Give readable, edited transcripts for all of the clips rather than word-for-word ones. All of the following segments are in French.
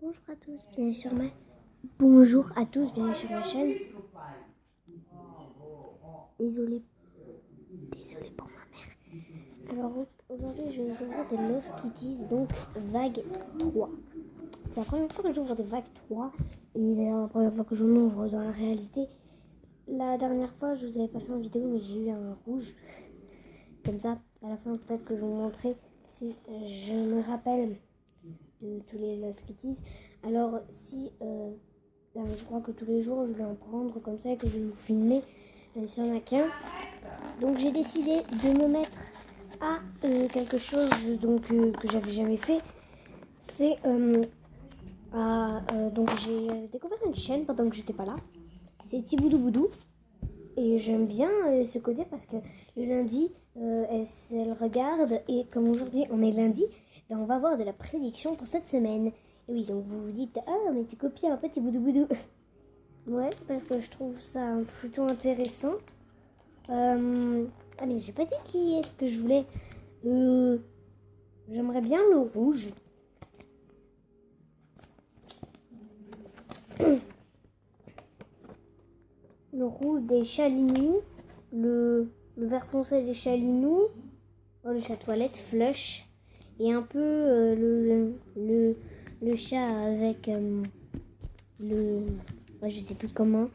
Bonjour à tous, bienvenue sur ma... Bonjour à tous, bienvenue sur ma chaîne. Désolée pour ma mère. Alors aujourd'hui je vous ouvre des Lost Kitties, donc vague 3. C'est la première fois que j'ouvre des vagues 3 et c'est la première fois que je m'ouvre dans la réalité. La dernière fois je vous avais pas fait une vidéo mais j'ai eu un rouge. Comme ça, à la fin peut-être que je vous montrerai si je me rappelle de tous les Lost Kitties. Alors si je crois que tous les jours je vais en prendre comme ça et que je vais vous filmer, même s'il n'y en a qu'un. Donc j'ai décidé de me mettre à quelque chose que j'avais jamais fait. C'est donc j'ai découvert une chaîne pendant que j'étais pas là. C'est Tiboudou Boudou. Et j'aime bien ce côté parce que le lundi, elle regarde et comme aujourd'hui on est lundi, ben on va voir de la prédiction pour cette semaine. Et oui, donc vous vous dites, ah mais tu copies un peu Tiboudou Boudou. Ouais, parce que je trouve ça plutôt intéressant. Ah mais j'ai pas dit qui est-ce que je voulais. J'aimerais bien le rouge. Le rouge des chalinous, le vert foncé des chalinous, le chat toilette flush et un peu le chat avec je sais plus comment,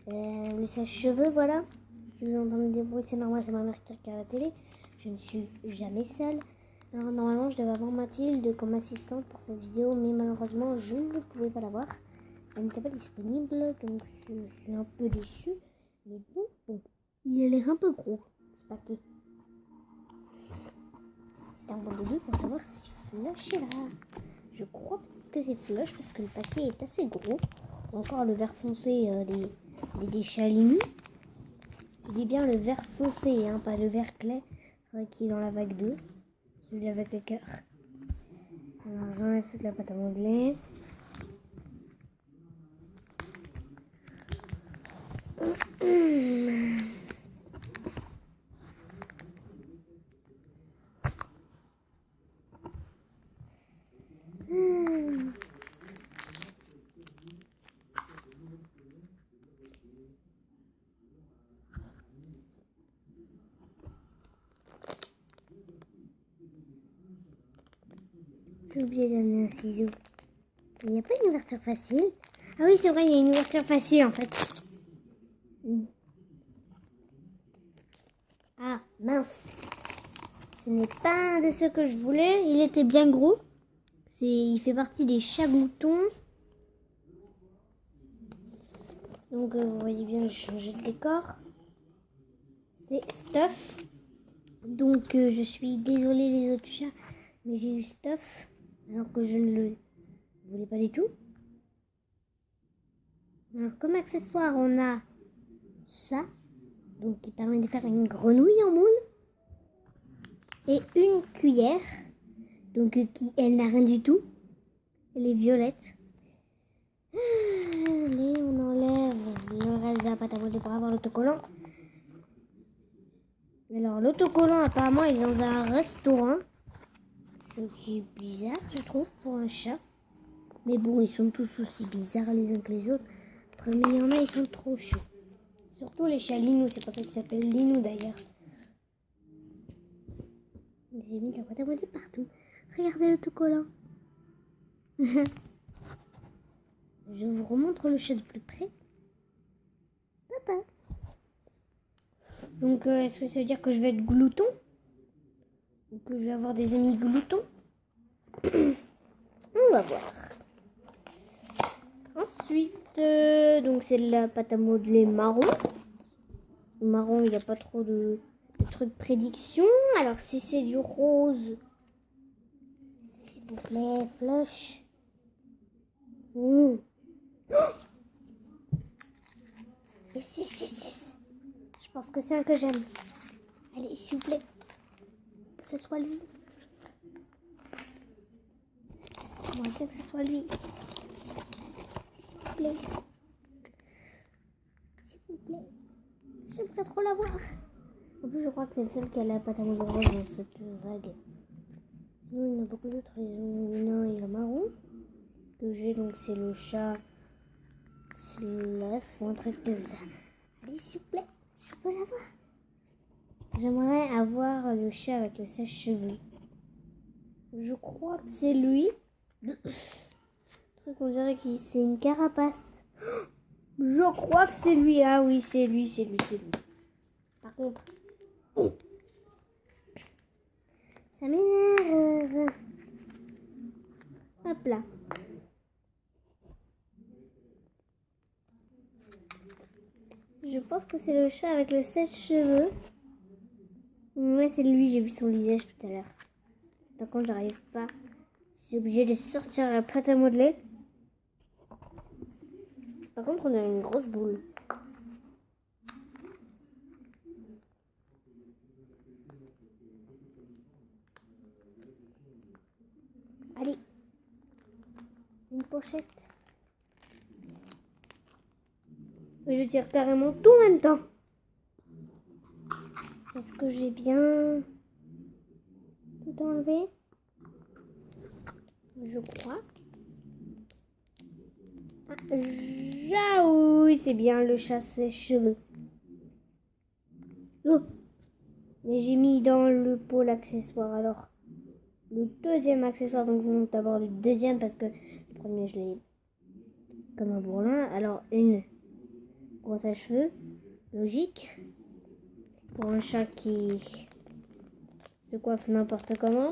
le sèche-cheveux, voilà. Si vous entendez des bruits, c'est normal, c'est ma mère qui regarde la télé. Je ne suis jamais seule. Alors normalement je devais avoir Mathilde comme assistante pour cette vidéo, mais malheureusement je ne pouvais pas l'avoir. Elle n'était pas disponible, donc je suis un peu déçue. Mais bon, il a l'air un peu gros, ce paquet. C'est un bon début pour savoir si Flush est là. Je crois que c'est Flush parce que le paquet est assez gros. Encore le vert foncé des chalinous. Il est bien le vert foncé, hein, pas le vert clair qui est dans la vague 2. Celui avec le cœur. Alors j'enlève toute la pâte à modeler. J'ai oublié d'amener un ciseau. Il n'y a pas une ouverture facile? Ah oui, c'est vrai, il y a une ouverture facile en fait. Ah, mince. Ce n'est pas un de ceux que je voulais. Il était bien gros. Il fait partie des chagloutons. Donc, vous voyez bien, j'ai changé de décor. C'est Stuff. Donc, je suis désolée des autres chats, mais j'ai eu Stuff, alors que je ne le voulais pas du tout. Alors, comme accessoire, on a ça. Donc, qui permet de faire une grenouille en moule. Et une cuillère. Donc, elle n'a rien du tout. Elle est violette. Allez, on enlève le reste de la pâte à modeler pour avoir l'autocollant. Alors, l'autocollant, apparemment, il est dans un restaurant. Ce qui est bizarre, je trouve, pour un chat. Mais bon, ils sont tous aussi bizarres les uns que les autres. Mais il y en a, ils sont trop chauds. Surtout les chats linous, c'est pour ça qu'ils s'appellent linous d'ailleurs. J'ai mis de la pâte à modeler partout. Regardez l'autocollant. Je vous remontre le chat de plus près. Papa. Donc, est-ce que ça veut dire que je vais être glouton? Ou que je vais avoir des amis gloutons? On va voir. Ensuite, donc c'est de la pâte à modeler marron. Le marron, il n'y a pas trop de trucs prédiction. Alors, si c'est du rose, s'il vous plaît, Flush. Oh! Yes, yes, yes, yes. Je pense que c'est un que j'aime. Allez, s'il vous plaît, que ce soit lui. J'aimerais bien que ce soit lui. S'il vous plaît. S'il vous plaît. J'aimerais trop la voir. En plus, je crois que c'est le seul qui a la pâte à modeler rose dans cette vague. Sinon, il y en a beaucoup d'autres. Il y en a marron. que j'ai, donc c'est le chat Slef ou un truc comme ça. Allez, s'il vous plaît, je peux l'avoir. J'aimerais avoir le chat avec le sèche-cheveux. Je crois que c'est lui. Truc, on dirait que c'est une carapace. Je crois que c'est lui. Ah oui, c'est lui. Par contre, ça m'énerve. Hop là. Je pense que c'est le chat avec le sèche-cheveux. Ouais, c'est lui, j'ai vu son visage tout à l'heure. Par contre, j'arrive pas. Je suis obligée de sortir la pâte à modeler. Par contre, on a une grosse boule. Allez. Une pochette. Et je tire carrément tout en même temps. Est-ce que j'ai bien tout enlevé? Je crois. Ah, oui, c'est bien le chat sèche-cheveux. Oh. Et j'ai mis dans le pot l'accessoire. Alors, le deuxième accessoire, donc je monte d'abord le deuxième parce que le premier je l'ai comme un bourlin. Alors, une brosse à cheveux, logique. Pour un chat qui se coiffe n'importe comment.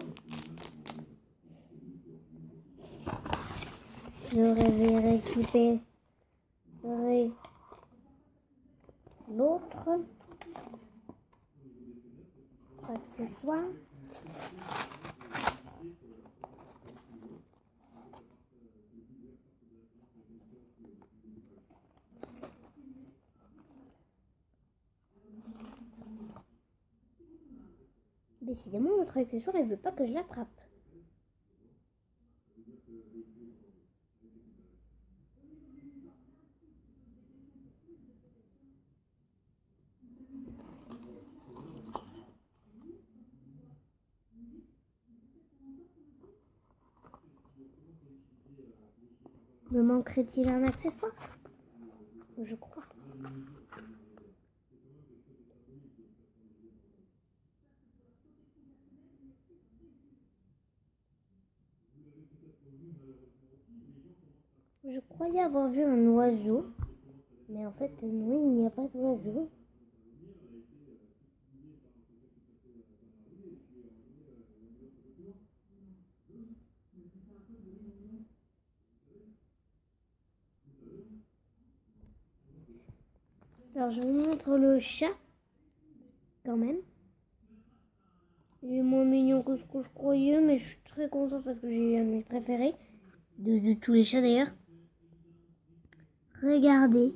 Je vais récupérer l'autre accessoire. Décidément, notre accessoire, il veut pas que je l'attrape. Me manquerait-il un accessoire? Je crois. Je croyais avoir vu un oiseau. Mais en fait, non, il n'y a pas d'oiseau. Alors, je vous montre le chat, quand même. Il est moins mignon que ce que je croyais, mais je suis très contente parce que j'ai eu un de mes préférés. De tous les chats, d'ailleurs. Regardez.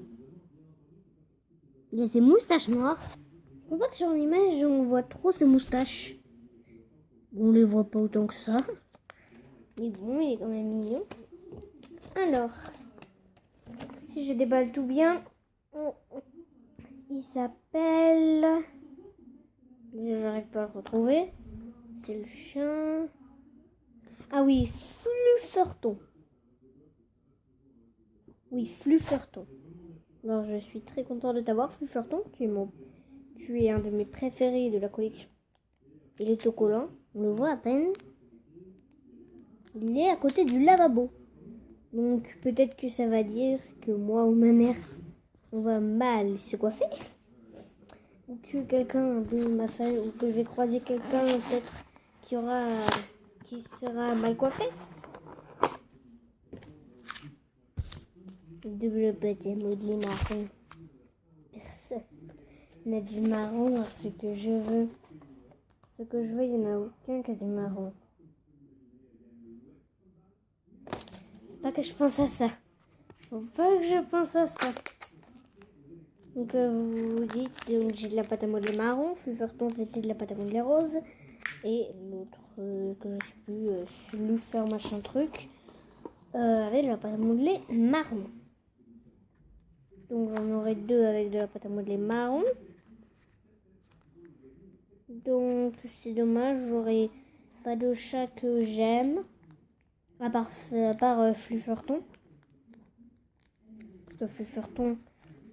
Il a ses moustaches noires. Je crois pas que sur l'image, on voit trop ses moustaches. On les voit pas autant que ça. Mais bon, il est quand même mignon. Alors, si je déballe tout bien, il s'appelle... J'arrive pas à le retrouver. C'est le chien. Ah oui, Flufferton. Oui, Flufferton. Alors, je suis très content de t'avoir, Flufferton. Tu es un de mes préférés de la collection. Il est au collant. On le voit à peine. Il est à côté du lavabo. Donc, peut-être que ça va dire que moi ou ma mère, on va mal se coiffer. Ou que quelqu'un de ma famille, ou que je vais croiser quelqu'un peut-être qui sera mal coiffé. Double petit modelé marron. Personne n'a du marron, ce que je veux. Ce que je veux, il n'y en a aucun qui a du marron. Faut pas que je pense à ça. Faut pas que je pense à ça. Donc vous dites, donc j'ai de la pâte à modeler marron, Flufferton c'était de la pâte à modeler rose, et l'autre que je sais plus, Fluffer machin truc, avec de la pâte à modeler marron. Donc j'en aurai deux avec de la pâte à modeler marron. Donc c'est dommage, j'aurai pas de chat que j'aime. À part Flufferton. Parce que Flufferton,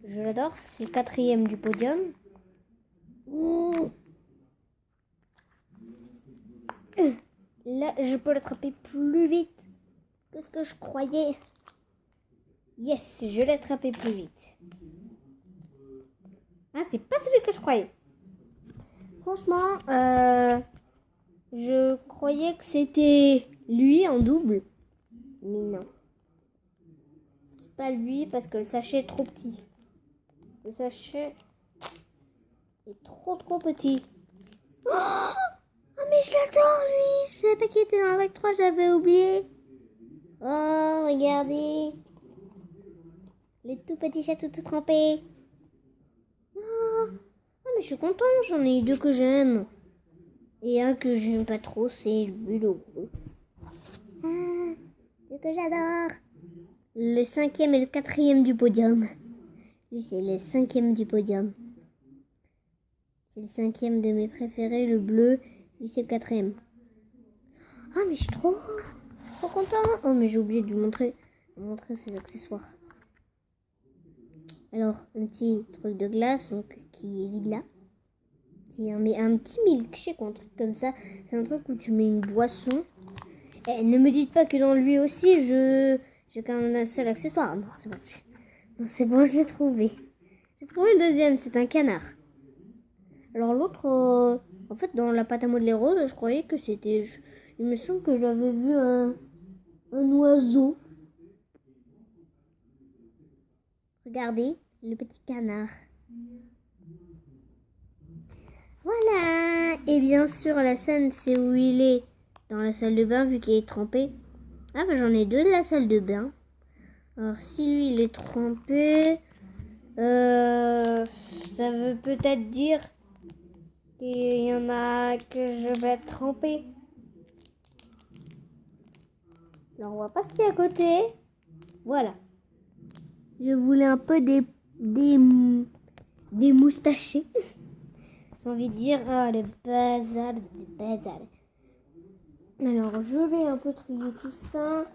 je l'adore. C'est le 4e du podium. Ouh. Là, je peux l'attraper plus vite que ce que je croyais. Yes, je l'ai attrapé plus vite. Ah, c'est pas celui que je croyais. Franchement, je croyais que c'était lui en double. Mais non. C'est pas lui parce que le sachet est trop petit. Le sachet est trop petit. Oh, mais je l'adore lui. Je savais pas qu'il était dans la vague 3, j'avais oublié. Oh, regardez. Les tout petits chats tout trempés. Oh, mais je suis contente, j'en ai eu 2 que j'aime. Et un que j'aime pas trop, c'est lui le gros. Ah, ce que j'adore. Le 5e et le 4e du podium. Lui, c'est le 5e du podium. C'est le 5e de mes préférés, le bleu. Lui, c'est le 4e. Ah, mais je suis trop content. Oh, mais j'ai oublié de lui montrer ses accessoires. Alors, un petit truc de glace, donc, qui est vide là. Mais un petit milkshake, un truc comme ça. C'est un truc où tu mets une boisson. Et ne me dites pas que dans lui aussi, j'ai quand même un seul accessoire. Non, c'est bon. Non, c'est bon, je l'ai trouvé. J'ai trouvé le deuxième, c'est un canard. Alors l'autre, en fait, dans la pâte à modeler rose, je croyais que c'était... Il me semble que j'avais vu un oiseau. Regardez, le petit canard. Voilà. Et bien sûr, la scène, c'est où il est dans la salle de bain, vu qu'il est trempé. Ah, bah j'en ai 2 de la salle de bain. Alors, si lui, il est trempé, ça veut peut-être dire qu'il y en a que je vais tremper. Alors, on voit pas ce qu'il y a à côté. Voilà. Je voulais un peu des moustachés. J'ai envie de dire, le bazar du bazar. Alors, je vais un peu trier tout ça.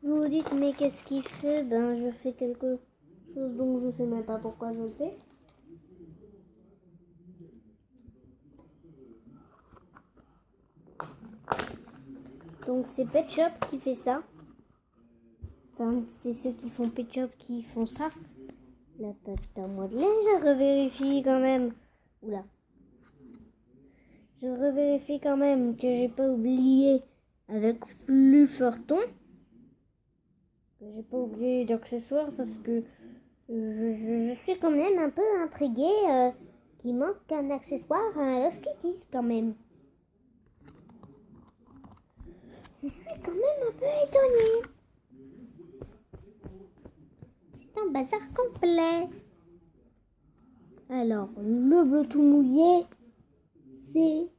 Vous vous dites, mais qu'est-ce qu'il fait? Ben, je fais quelque chose dont je sais même pas pourquoi je le fais. Donc, c'est Pet Shop qui fait ça. Enfin, c'est ceux qui font Pet Shop qui font ça. La pâte à modeler, je revérifie quand même. Oula. Je revérifie quand même que j'ai pas oublié avec Flufferton. J'ai pas oublié d'accessoires parce que je suis quand même un peu intriguée qu'il manque un accessoire à Hello Kitty quand même. Je suis quand même un peu étonnée. C'est un bazar complet. Alors, le bleu tout mouillé, c'est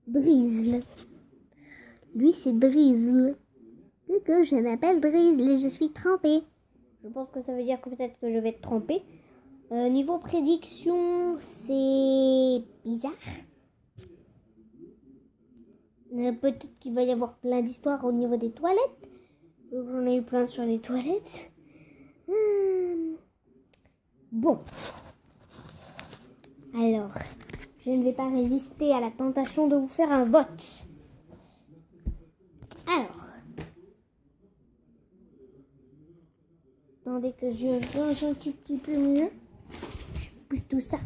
Drizzle. Lui, c'est Drizzle. Que je m'appelle Drizzle et je suis trempée. Je pense que ça veut dire que peut-être que je vais être trempée. Niveau prédiction, c'est bizarre. Peut-être qu'il va y avoir plein d'histoires au niveau des toilettes. J'en ai eu plein sur les toilettes. Bon. Alors, je ne vais pas résister à la tentation de vous faire un vote. Alors. Attendez que je range un tout petit peu mieux. Je pousse tout ça.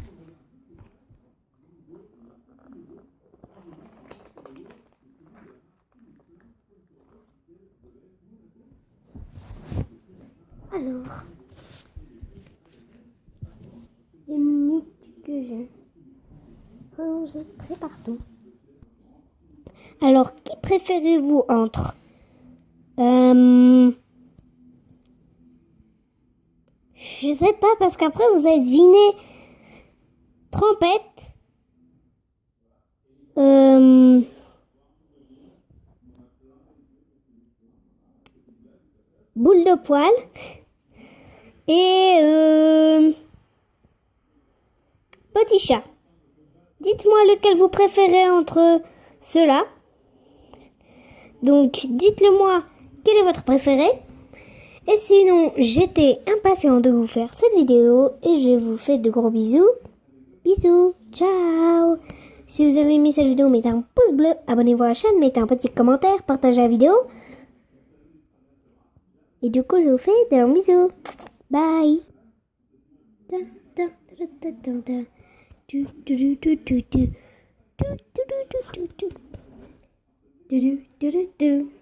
Alors, 2 minutes que j'ai. Allons-y, prépare tout. Alors, qui préférez-vous entre je sais pas, parce qu'après vous allez deviner Trompette, Boule de poil et petit chat. Dites-moi lequel vous préférez entre ceux-là. Donc, dites-le moi quel est votre préféré. Et sinon, j'étais impatient de vous faire cette vidéo et je vous fais de gros bisous. Bisous, ciao. Si vous avez aimé cette vidéo, mettez un pouce bleu, abonnez-vous à la chaîne, mettez un petit commentaire, partagez la vidéo. Et du coup, je vous fais de longs bisous. Bye. Do do do do do do do do do do do do.